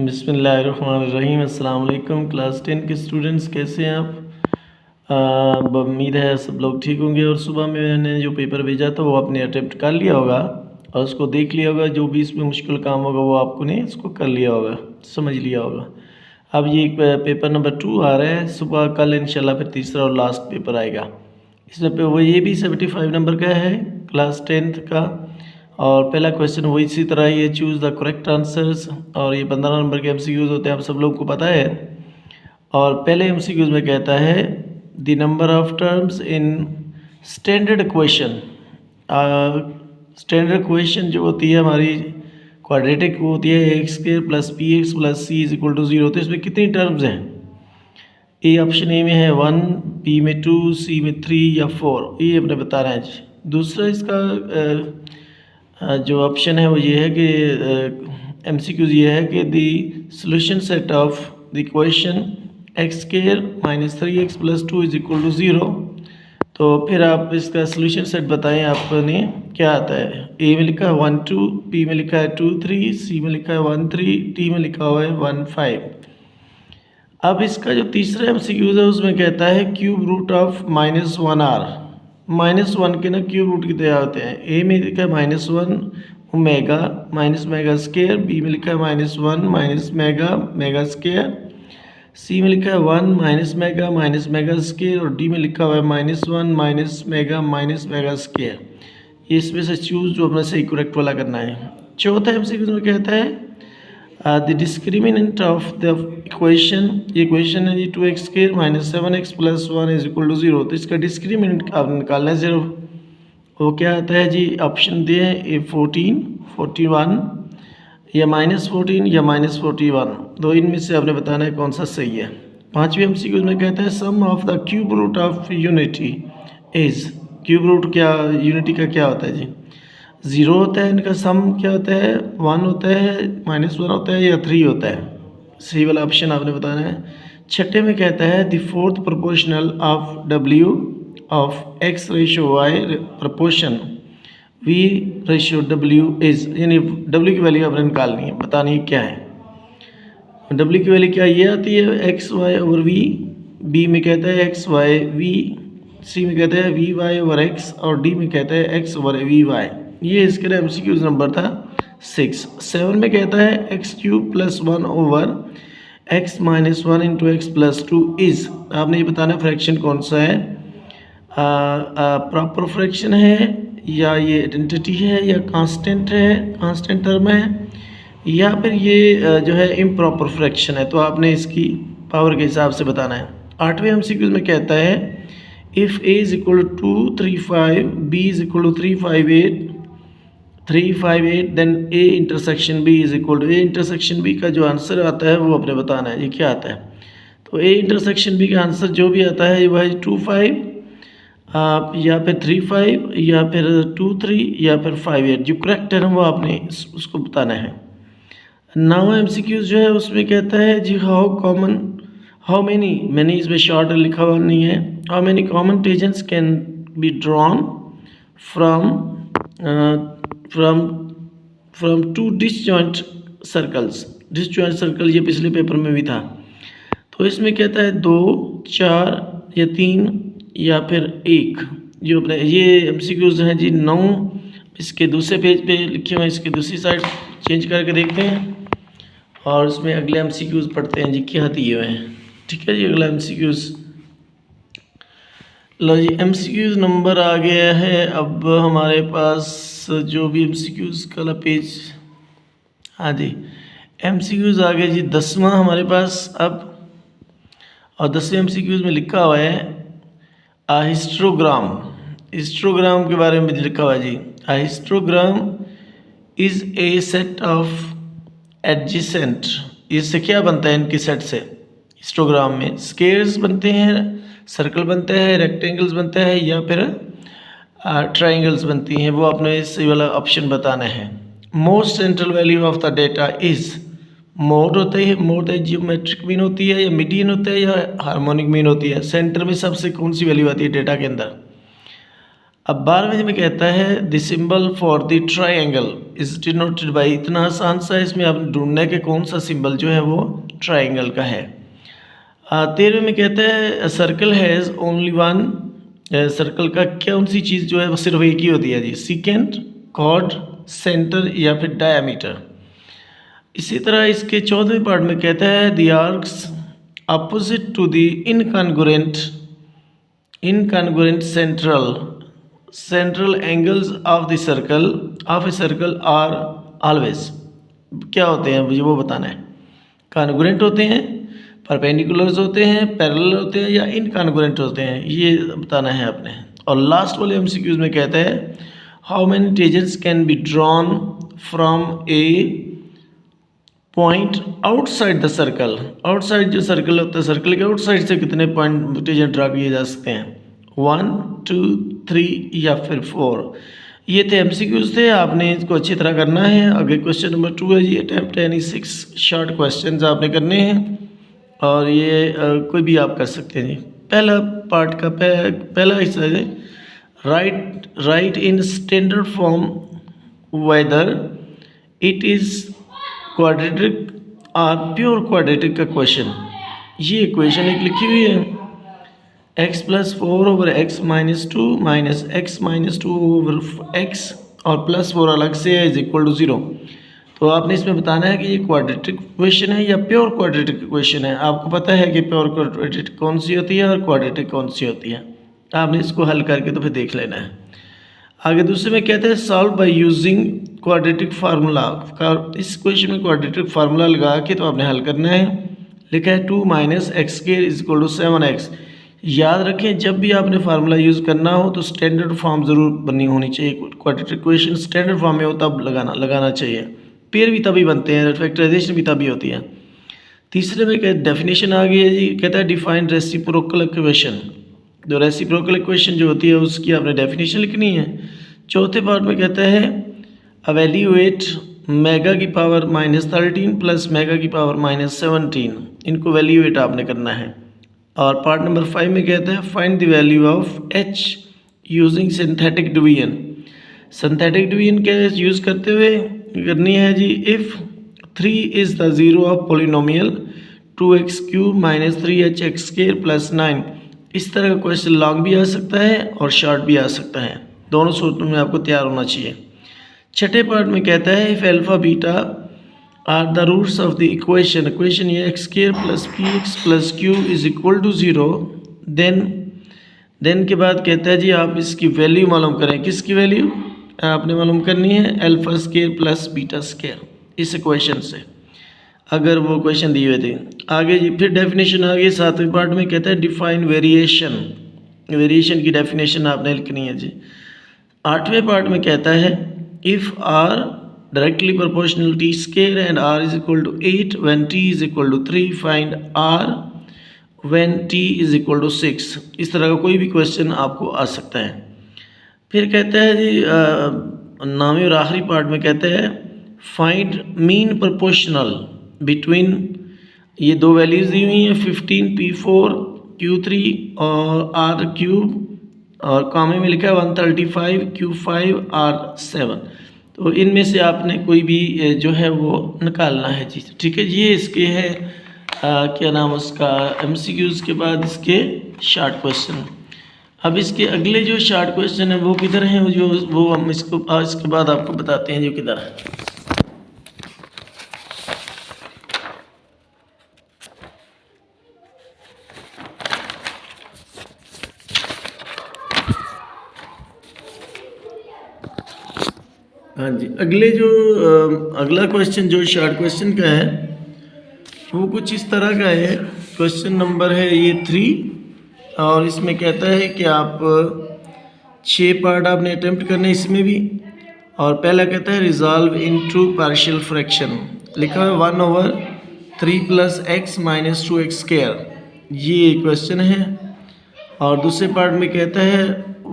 बिस्मिल्लाहिर्रहमानिर्रहीम। अस्सलाम वालेकुम क्लास 10 के स्टूडेंट्स, कैसे हैं आप? उम्मीद है सब लोग ठीक होंगे। और सुबह में मैंने जो पेपर भेजा था वो आपने अटेम्प्ट कर लिया होगा और उसको देख लिया होगा। जो भी इसमें मुश्किल काम होगा वो आपको ने इसको कर लिया होगा, समझ लिया होगा। अब ये पेपर नंबर 2 आ रहा है सुबह, कल इंशाल्लाह फिर तीसरा और लास्ट पेपर आएगा। इसमें वो ये भी 75 नंबर का है क्लास 10th का। और पहला क्वेश्चन वो इसी तरह ये चूज़ द करेक्ट आंसर्स, और ये 15 नंबर के एमसीक्यूज होते हैं, आप सब लोगों को पता है। और पहले एमसीक्यूज में कहता है the number of terms in standard question. Standard question जो होती है हमारी क्वाड्रेटिक वो होती है x² + px + c = 0। तो इसमें कितनी टर्म्स हैं? ए ऑप्शन ए में है 1, बी में 2, सी में 3 या 4, ये हमने बताना है जी। दूसरा इसका जो ऑप्शन है वो ये है कि एमसीक्यूज ये है कि the solution set of the question x² - 3x + 2 = 0। तो फिर आप इसका सॉल्यूशन सेट बताएं आपने क्या आता है। ए में लिखा है 1 2, बी में लिखा है 2 3, सी में लिखा है 1 3, डी में लिखा हुआ है 1 5। अब इसका जो तीसरा एमसीक्यूज है उसमें कहता है क्यूब रूट ऑफ -1r। -1 के ना क्यूब रूट कितने होते हैं? ए में लिखा है -1 ओमेगा -मेगा स्क्वायर, बी में लिखा है -1 मेगा स्क्वायर, सी में लिखा है 1 मेगा स्क्वायर, और डी में लिखा हुआ है -1 मेगा स्क्वायर। ये इसमें से चूज जो अपना सही करेक्ट वाला करना है। चौथा एमसीक्यूज में कहता है the discriminant of the equation. ये इक्वेशन है जी 2x² - 7x + 1 = 0। तो इसका डिस्क्रिमिनेंट आप निकालना है सिर्फ। वो क्या आता है जी? ऑप्शन दिए हैं ए 14, 41 या -14 या -41। दो इनमें से आपने बताना है कौन सा सही है। पांचवी एमसीक्यूज में कहता है sum of the cube root of unity is. Cube root क्या यूनिटी का क्या होता है जी? 0 होता है, इनका सम क्या होता है? 1 होता है, -1 होता है या 3 होता है? सही वाला ऑप्शन आपने बताना है। छठे में कहता है the fourth proportional of W of x/y proportion V/W is. यानी W की वैल्यू आपने निकालनी है, बतानी है क्या है। W की वैल्यू क्या ये आती है xy/v, B में कहता है xy/v, C में कहता है vy/x, और D में कहता है x/vy। ये इसके लिए एमसीक्यूज नंबर था 6। 7 में कहता है x³ + 1 over x - 1 × x + 2 is. आपने ये बताना फ्रैक्शन कौन सा है, प्रॉपर फ्रैक्शन है या ये आइडेंटिटी है या कांस्टेंट है, कांस्टेंट टर्म है, या फिर ये जो है इम्प्रॉपर फ्रैक्शन है। तो आपने इसकी पावर के हिसाब से बताना है। 8वें एमसीक्यूज में कहता है if a = 235, b = 358 then a intersection b = a intersection b का जो आंसर आता है वो आपने बताना है। ये क्या आता है? तो a इंटरसेक्शन b का आंसर जो भी आता है वह 25 या फिर 35 या फिर 23 या फिर 58। जो करेक्ट है वो आपने उसको बताना है। 9वां एमसीक्यूज जो है उसमें कहता है जी हाउ मैनी इसमें शॉर्ट लिखा हुआ नहीं है। How many common tangents can be drawn from 2 disjoint circles. Disjoint circle ये पिछले पेपर में भी था। तो इसमें कहता है 2, 4 या 3 या फिर 1। जो अपने ये एमसीक्यूज हैं जी 9 इसके दूसरे पेज पे लिखे हुए हैं, इसके दूसरी साइड चेंज करके देखते हैं और इसमें अगले एमसीक्यूज पढ़ते हैं जी क्या दिए हुए हैं। ठीक है जी, अगला एमसीक्यूज। लो जी, एमसीक्यूज नंबर आ गया है अब हमारे पास जो भी एमसीक्यूज का पेज। हाँ जी, एमसीक्यूज आ गए जी 10वां हमारे पास अब। और 10वें एमसीक्यूज में लिखा हुआ है हिस्टोग्राम। हिस्टोग्राम के बारे में लिखा हुआ है जी histogram is a set of adjacent. इससे क्या बनता है? इनके सेट से हिस्टोग्राम में स्क्वायर्स बनते हैं, सर्कल बनते हैं, रेक्टेंगल्स बनते हैं या फिर ट्राइंगल्स बनती हैं। वो आपने इस वाला ऑप्शन बताना है। Most central value of the data is. Mode होता है, मोड जियोमेट्रिक मीन होती है या मीडियन होता है या हार्मोनिक मीन होती है। सेंटर में सबसे कौन सी वैल्यू आती है डेटा के अंदर? अब 12वें में कहता है the symbol for the triangle is denoted by, इतना आसान सा है, इसमें आप ढूंढना है कि कौन सा सिंबल जो है वो ट्राइंगल का है। 13वें में कहता है circle has only one, circle का कौन सी चीज़ जो है वो सिर्फ एक ही होती है जी, सीकेंट, कॉर्ड, सेंटर या फिर डायमीटर। इसी तरह इसके 14वें पार्ट में कहता है the arcs opposite to the incongruent central angles of the circle are always, क्या होते हैं मुझे वो बताना है। कॉन्ग्रुएंट होते हैं, परपेंडिकुलर्स होते हैं, पैरेलल होते हैं या इनकॉन्ग्रुएंट होते हैं, ये बताना है आपने। और लास्ट वाले एमसीक्यूज में कहता है how many tangents can be drawn from A point outside the circle. Outside जो सर्कल होता है, सर्कल के आउटसाइड से कितने पॉइंट टेंजेंट ड्रा किए जा सकते हैं, 1, 2, 3 या फिर 4। ये थे एमसीक्यूज थे, आपने इसको अच्छी तरह करना है। आगे क्वेश्चन नंबर 2 है जी, अटेम्प्ट एनी 6 शॉर्ट क्वेश्चंस आपने करने हैं और ये कोई भी आप कर सकते हैं जी। पहला पार्ट का पहला हिस्सा है right in standard form whether it is quadratic और प्योर क्वाड्रेटिक का क्वेश्चन। ये इक्वेशन एक लिखी हुई है x + 4 over x - 2 minus x - 2 over x और +4 अलग से है = 0। तो आपने इसमें बताना है कि ये क्वाड्रेटिक इक्वेशन है या प्योर क्वाड्रेटिक इक्वेशन है। आपको पता है कि प्योर क्वाड्रेटिक कौन सी होती है और क्वाड्रेटिक कौन सी होती है, आपने इसको हल करके तो फिर देख लेना है। आगे दूसरे में कहते हैं solve by using quadratic formula. इस क्वेश्चन में क्वाड्रेटिक फार्मूला लगा के तो आपने हल करना है। लिखा है 2 - x² = 7x। याद रखें जब भी आपने फार्मूला यूज़ करना हो तो स्टैंडर्ड फॉर्म ज़रूर बनी होनी चाहिए। क्वाड्रेटिक इक्वेशन स्टैंडर्ड फॉर्म में हो तब लगाना चाहिए, पेयर भी तभी बनते हैं, फैक्टराइजेशन भी तभी होती है। तीसरे में क्या डेफिनेशन आ गई है जी, कहता है डिफाइन रेसिप्रोकल इक्वेशन। जो रेसिप्रोकल इक्वेशन जो होती है उसकी आपने डेफिनेशन लिखनी है। चौथे पार्ट में कहता है एवेल्यूएट मेगा की पावर -13 प्लस मेगा की पावर -17, इनको वैल्यूएट आपने करना है। और पार्ट नंबर 5 में कहता है find the value of h using synthetic division. Synthetic division के यूज़ करते हुए करनी है जी, if 3 is the zero of polynomial 2x³ - 3hx² + 9। इस तरह का क्वेश्चन लॉन्ग भी आ सकता है और शॉर्ट भी आ सकता है, दोनों सूत्रों में आपको तैयार होना चाहिए। छठे पार्ट में कहता है if alpha beta are the roots of the equation ये x² + px + q = 0, देन के बाद कहता है जी आप इसकी वैल्यू मालूम करें। किसकी वैल्यू आपने मालूम करनी है, α² + β², इस इक्वेशन से, अगर वो क्वेश्चन दिए हुए थे। आगे जी फिर डेफिनेशन आ गई। सातवें पार्ट में कहता है डिफाइन वेरिएशन की डेफिनेशन आपने लिखनी है जी। आठवें पार्ट में कहता है if r directly proportional t² and r = 8 when t = 3 find r when t = 6। इस तरह का कोई भी क्वेश्चन आपको आ सकता है। फिर कहता है जी 9वें और आखिरी पार्ट में कहता है फाइंड मीन प्रोपोर्शनल बिटवीन, ये दो वैल्यूज़ दी हुई हैं 15 p4 q3 और r³ और कॉमे में लिखा है 135 q5 r7। तो इनमें से आपने कोई भी जो है वो निकालना है जी। ठीक है, ये इसके है क्या नाम उसका MCQs के बाद इसके शॉर्ट क्वेश्चन। अब इसके अगले जो शॉर्ट क्वेश्चन है वो किधर हैं, वो हम इसके बाद आपको बताते हैं जो किधर है। हाँ जी, अगला क्वेश्चन जो शॉर्ट क्वेश्चन का है वो कुछ इस तरह का है। क्वेश्चन नंबर है ये 3 और इसमें कहता है कि आप 6 पार्ट आपने अटेम्प्ट करने इसमें भी। और पहला कहता है रिजॉल्व इनटू पार्शियल फ्रैक्शन, लिखा है 1/3 + x - 2x², ये क्वेश्चन है। और दूसरे पार्ट में कहता है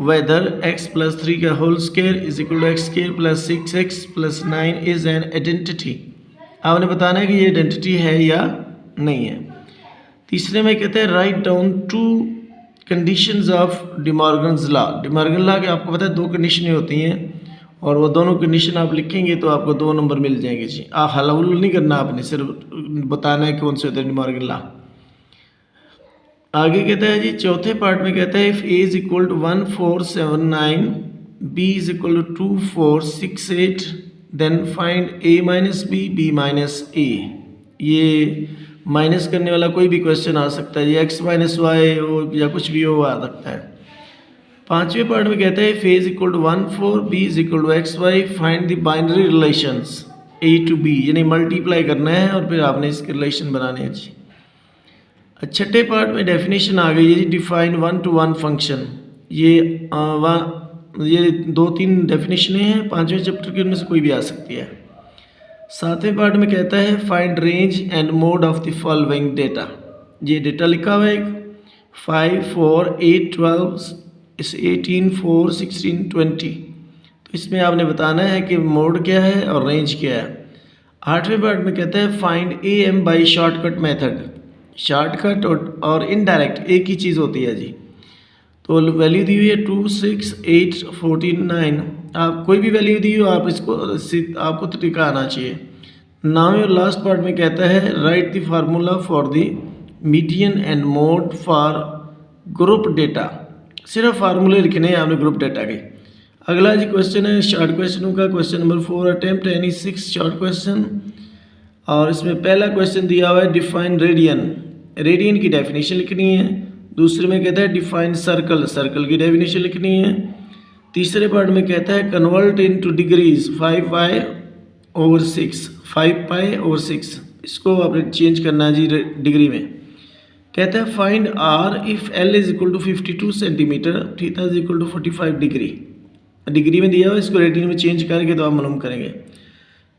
वेदर x + 3 का whole square = x² + 6x + 9 is an identity. आपने बताना है कि ये आइडेंटिटी है या नहीं है। तीसरे में कहते हैं write down 2 conditions of De Morgan's law. De Morgan law के आपको पता है 2 कंडीशनें होती हैं और वो दोनों कंडीशन आप लिखेंगे तो आपको 2 नंबर मिल जाएंगे जी। हल हुल नहीं करना, आपने सिर्फ बताना है कौन से होते हैं डिमॉर्गन लॉ। आगे कहता है जी चौथे पार्ट में कहता है if A is equal to 1479 B is equal to 2468 then find A minus B minus A. ये माइनस करने वाला कोई भी क्वेश्चन आ सकता है, ये एक्स माइनस वाई हो या कुछ भी हो आ सकता है। पांचवें पार्ट में कहता है if A is equal to 14 B is equal to X Y find the binary relations A to B, यानी मल्टीप्लाई करना है और फिर आपने इसके रिलेशन बनाने हैं जी। छठे पार्ट में डेफिनेशन आ गई है जी डिफाइन 1 to 1 फंक्शन। ये 2-3 डेफिनेशन हैं, पांचवें चैप्टर के उनमें से कोई भी आ सकती है। सातवें पार्ट में कहता है find range and mode of the following data. ये डेटा लिखा हुआ है 5, 4, 8, 12, 18, 4, 16, 20। तो इसमें आपने बताना है कि मोड क्या है और रेंज क्या है। आठवें पार्ट में कहता है find A M by shortcut method. Shortcut और इनडायरेक्ट एक ही चीज़ होती है जी। तो वैल्यू दी हुई है 2, 6, 8, 14, 9। आप कोई भी वैल्यू दी हो आप इसको आपको तरीका आना चाहिए। नाउ और लास्ट पार्ट में कहता है right the formula for the median and mode for group data. सिर्फ फार्मूले लिखने हैं आपने ग्रुप डेटा के। अगला जी क्वेश्चन है शॉर्ट क्वेश्चनों का, question number 4 attempt any 6 short question. और इसमें पहला क्वेश्चन दिया हुआ है डिफाइन रेडियन। रेडियन की डेफिनेशन लिखनी है। दूसरे में कहता है डिफाइन सर्कल, सर्कल की डेफिनेशन लिखनी है। तीसरे पार्ट में कहता है convert into degrees 5 pi over 6, इसको आपने चेंज करना है जी डिग्री में। कहता है find R if L is equal to 52 centimetre, theta is equal to 45 degree. Degree में दिया हुआ, इसको रेडियन में चेंज करके तो आप मालूम करेंगे।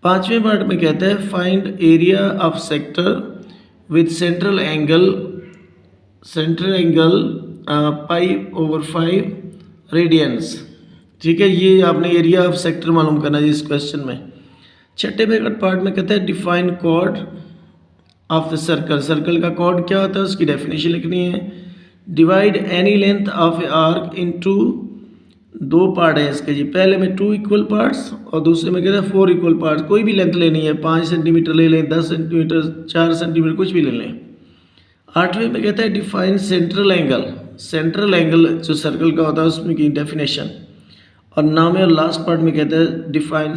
पांचवें पार्ट में कहता है find area of sector with central angle pi over 5 radians. ठीक है, ये आपने एरिया ऑफ सेक्टर मालूम करना है इस क्वेश्चन में। छठे पार्ट में कहता है define chord of the circle. Circle का कॉर्ड क्या होता है उसकी डेफिनेशन लिखनी है। Divide any length of a arc into, 2 part है इसके जी। पहले में 2 इक्वल पार्ट्स और दूसरे में कहता है 4 इक्वल पार्ट्स। कोई भी लेंथ लेनी है, 5 सेंटीमीटर ले लें, 10 सेंटीमीटर, 4 सेंटीमीटर, कुछ भी ले लें। आठवें में कहता है define central angle. Central angle जो सर्कल का होता है उसमें की डेफिनेशन। और नाम और लास्ट पार्ट में कहता है define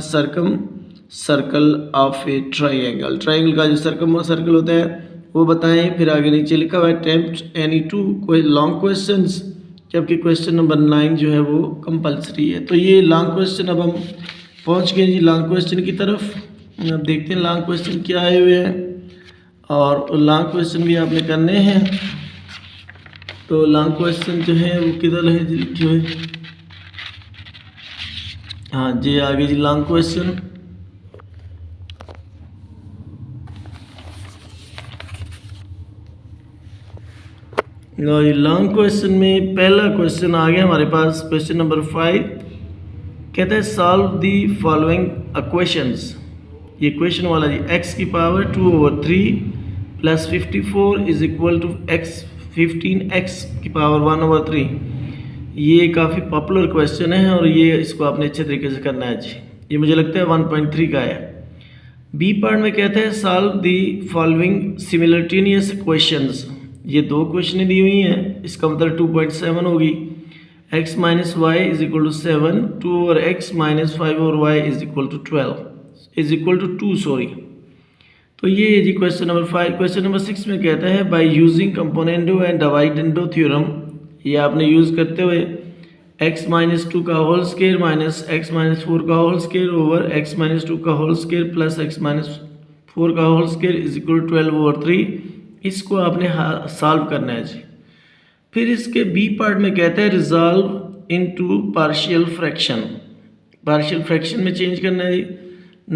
circle of A triangle. Triangle का जो सर्कल होता है वो बताएं। फिर आगे नीचे लिखा हुआ है अटेम्प्ट एनी 2 कोई लॉन्ग क्वेश्चंस, जबकि क्वेश्चन नंबर 9 जो है वो कंपलसरी है। तो ये लॉन्ग क्वेश्चन अब हम पहुंच गए जी लॉन्ग क्वेश्चन की तरफ। अब देखते हैं लॉन्ग क्वेश्चन क्या आए हुए हैं और लॉन्ग क्वेश्चन भी आपने करने हैं। तो लॉन्ग क्वेश्चन जो है वो किधर है जी लिखे हुए? हाँ जी, आगे जी लॉन्ग क्वेश्चन। लॉन्ग क्वेश्चन में पहला क्वेश्चन आ गया हमारे पास, क्वेश्चन नंबर 5। कहता है सॉल्व दी फॉलोइंग इक्वेशंस। ये क्वेश्चन वाला जी x की power 2/3 plus 54 is equal to x की पावर 1/3। ये काफ़ी पॉपुलर क्वेश्चन है और ये इसको आपने अच्छे तरीके से करना है जी। ये मुझे लगता है 1.3 का है। बी पार्ट में कहता है सॉल्व दी फॉलोइंग सिमिलटेनियस इक्वेशंस। ये 2 क्वेश्चन दी हुई हैं, इसका मतलब 2.7 होगी। x minus Y is equal to 7, 2/x minus 5/y is equal to 12 is equal to 2 sorry. तो ये जी क्वेश्चन नंबर 5। क्वेश्चन नंबर 6 में कहता है by using componendo and dividendo theorem. ये आपने यूज़ करते हुए x माइनस 2 का whole square minus x minus 4 का whole square over x minus 2 का whole square plus x minus 4 का होल स्क्वायर इज इक्वल 12/3। इसको आपने सॉल्व करना है जी। फिर इसके बी पार्ट में कहता है resolve into partial fraction. Partial fraction में चेंज करना है जी।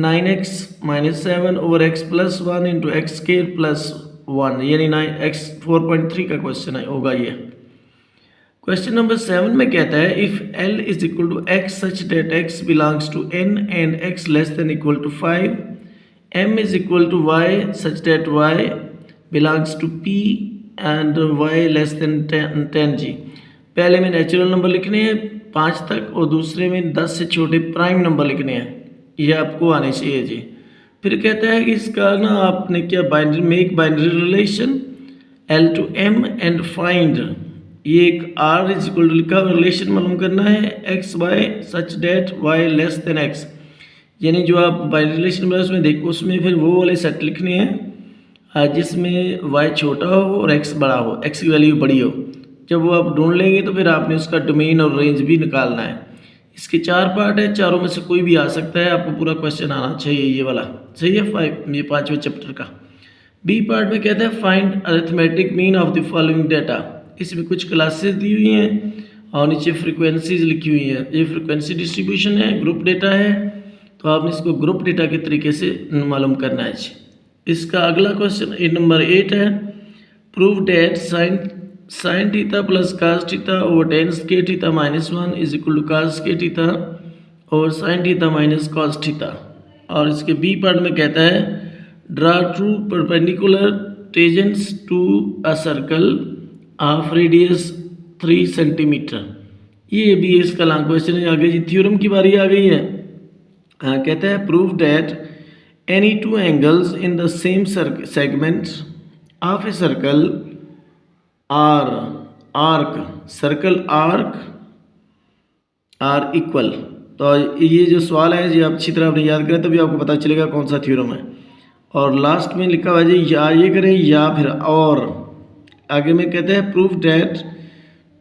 9x minus 7 over x plus 1 into x square plus 1, यानी 9x 4.3 का क्वेश्चन है होगा ये। क्वेश्चन नंबर 7 में कहता है if L is equal to x such that x belongs to n and x less than equal to 5, m is equal to y such that y belongs to p and y less than 10 जी। पहले में natural number लिखने हैं, 5 तक और दूसरे में 10 से छोटे प्राइम नंबर लिखने हैं, ये आपको आने चाहिए जी। फिर कहता है कि इसका ना आपने क्या binary make binary relation L to M and find, ये एक R इज इक्वल टू लिखा रिलेशन मालूम करना है x y such that y less than x, यानी जो आप बाइनरी रिलेशन में उसमें देखो उसमें फिर वो वाले सेट लिखने हैं जिसमें y छोटा हो और x बड़ा हो, x की वैल्यू बड़ी हो। जब वो आप ढूंढ लेंगे तो फिर आपने उसका डोमेन और रेंज भी निकालना है। इसके 4 पार्ट है, चारों में से कोई भी आ सकता है, आपको पूरा क्वेश्चन आना चाहिए ये वाला, सही है। ये 5वें चैप्टर का बी पार्ट में कहता है find arithmetic mean of the following data. इसमें कुछ क्लासेस दी हुई हैं और नीचे फ्रीक्वेंसीज लिखी हुई हैं। ये फ्रीक्वेंसी डिस्ट्रीब्यूशन है, ग्रुप डेटा है, तो आपने इसको ग्रुप डेटा के तरीके से मालूम करना है। इसका अगला क्वेश्चन नंबर 8 है, prove that sine theta plus cos theta over tan sec theta minus 1 is equal to cos sec theta और sine theta minus cos theta. और इसके बी पार्ट में कहता है draw two perpendicular tangents to a circle of radius 3 centimetre. ये भी इसका long question है। आगे जी थ्योरम की बारी आ गई है। कहता है prove that any two angles in the same segment of a circle circle arc are equal. तो ये जो सवाल है जी आप अच्छी तरह अपने याद करें तभी आपको पता चलेगा कौन सा थ्योरम है। और लास्ट में लिखा हुआ है जी या ये करें या फिर और। आगे में कहते हैं prove that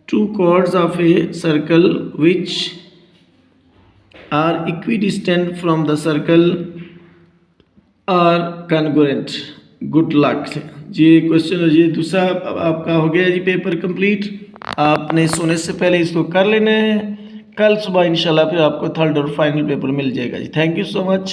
two chords of a circle which are equidistant from the circle are congruent. Good luck जी। क्वेश्चन ये दूसरा आपका हो गया जी पेपर कंप्लीट। आपने सोने से पहले इसको कर लेना है, कल सुबह इंशाल्लाह फिर आपको थर्ड और फाइनल पेपर मिल जाएगा जी। Thank you so much.